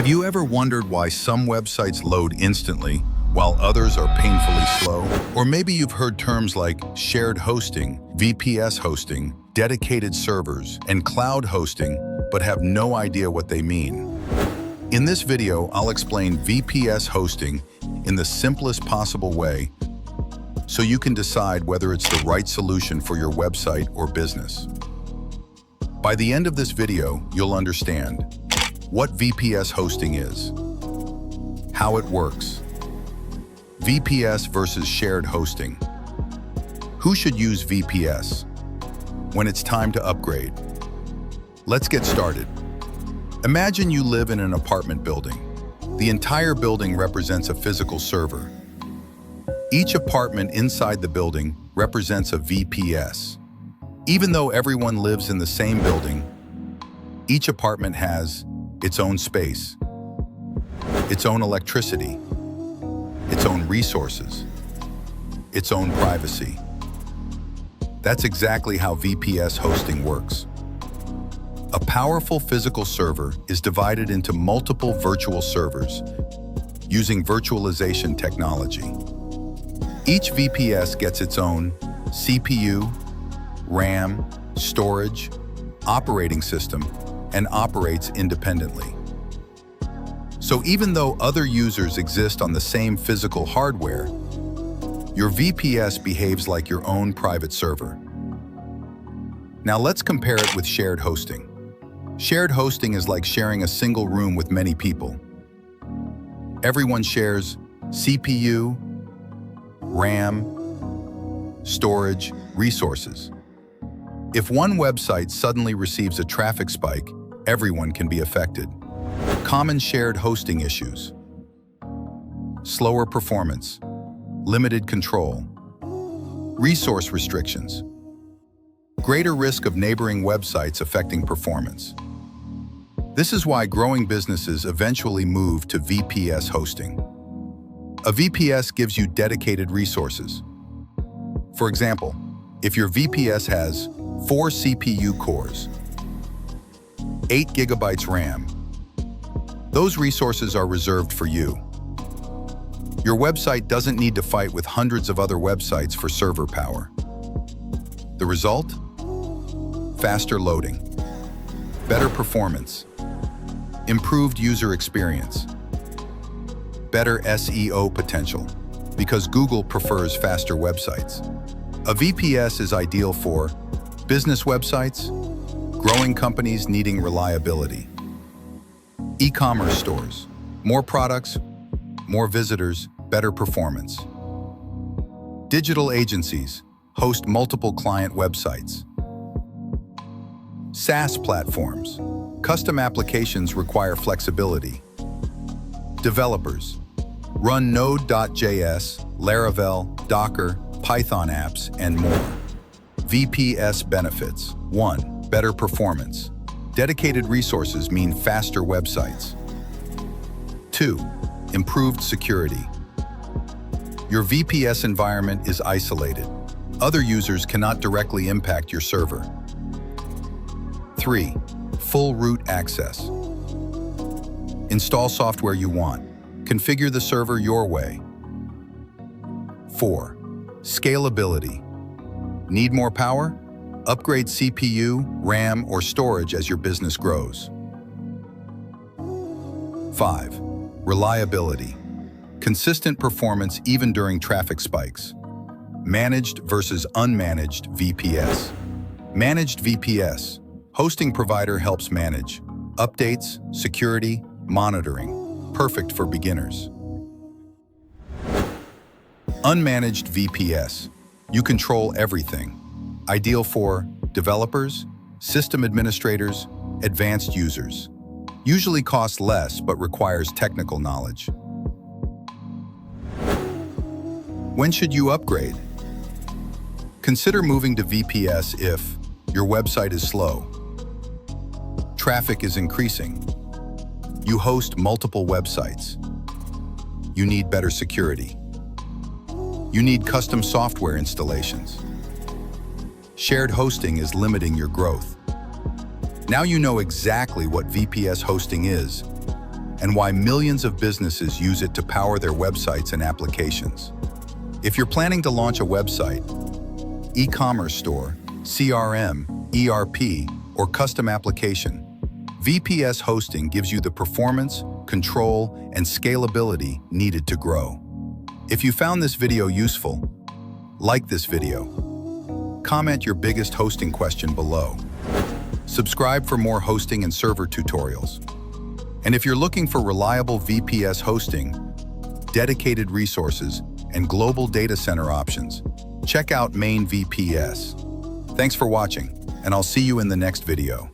Have you ever wondered why some websites load instantly while others are painfully slow? Or maybe you've heard terms like shared hosting, VPS hosting, dedicated servers, and cloud hosting, but have no idea what they mean. In this video, I'll explain VPS hosting in the simplest possible way so you can decide whether it's the right solution for your website or business. By the end of this video, you'll understand what VPS hosting is, how it works, VPS versus shared hosting, who should use VPS, when it's time to upgrade. Let's get started. Imagine you live in an apartment building. The entire building represents a physical server. Each apartment inside the building represents a VPS. Even though everyone lives in the same building, each apartment has its own space, its own electricity, its own resources, its own privacy. That's exactly how VPS hosting works. A powerful physical server is divided into multiple virtual servers using virtualization technology. Each VPS gets its own CPU, RAM, storage, operating system, and operates independently. So even though other users exist on the same physical hardware, your VPS behaves like your own private server. Now let's compare it with shared hosting. Shared hosting is like sharing a single room with many people. Everyone shares CPU, RAM, storage, resources. If one website suddenly receives a traffic spike, everyone can be affected. Common shared hosting issues: slower performance, limited control, resource restrictions, greater risk of neighboring websites affecting performance. This is why growing businesses eventually move to VPS hosting. A VPS gives you dedicated resources. For example, if your VPS has 4 CPU cores, 8 GB RAM, those resources are reserved for you. Your website doesn't need to fight with hundreds of other websites for server power. The result? Faster loading, better performance, improved user experience, better SEO potential, because Google prefers faster websites. A VPS is ideal for business websites, growing companies needing reliability, e-commerce stores, more products, more visitors, better performance. Digital agencies host multiple client websites. SaaS platforms, custom applications require flexibility. Developers run Node.js, Laravel, Docker, Python apps, and more. VPS benefits: 1. Better performance. Dedicated resources mean faster websites. 2. Improved security. Your VPS environment is isolated. Other users cannot directly impact your server. 3. Full root access. Install software you want. Configure the server your way. 4. Scalability. Need more power? Upgrade CPU, RAM, or storage as your business grows. 5. Reliability. Consistent performance even during traffic spikes. Managed versus unmanaged VPS. Managed VPS. Hosting provider helps manage updates, security, monitoring. Perfect for beginners. Unmanaged VPS. You control everything. Ideal for developers, system administrators, advanced users. Usually costs less but requires technical knowledge. When should you upgrade? Consider moving to VPS if your website is slow, traffic is increasing, you host multiple websites, you need better security, you need custom software installations. Shared hosting is limiting your growth. Now you know exactly what VPS hosting is and why millions of businesses use it to power their websites and applications. If you're planning to launch a website, e-commerce store, CRM, ERP, or custom application, VPS hosting gives you the performance, control, and scalability needed to grow. If you found this video useful, like this video. Comment your biggest hosting question below. Subscribe for more hosting and server tutorials. And if you're looking for reliable VPS hosting, dedicated resources, and global data center options, check out MainVPS. Thanks for watching, and I'll see you in the next video.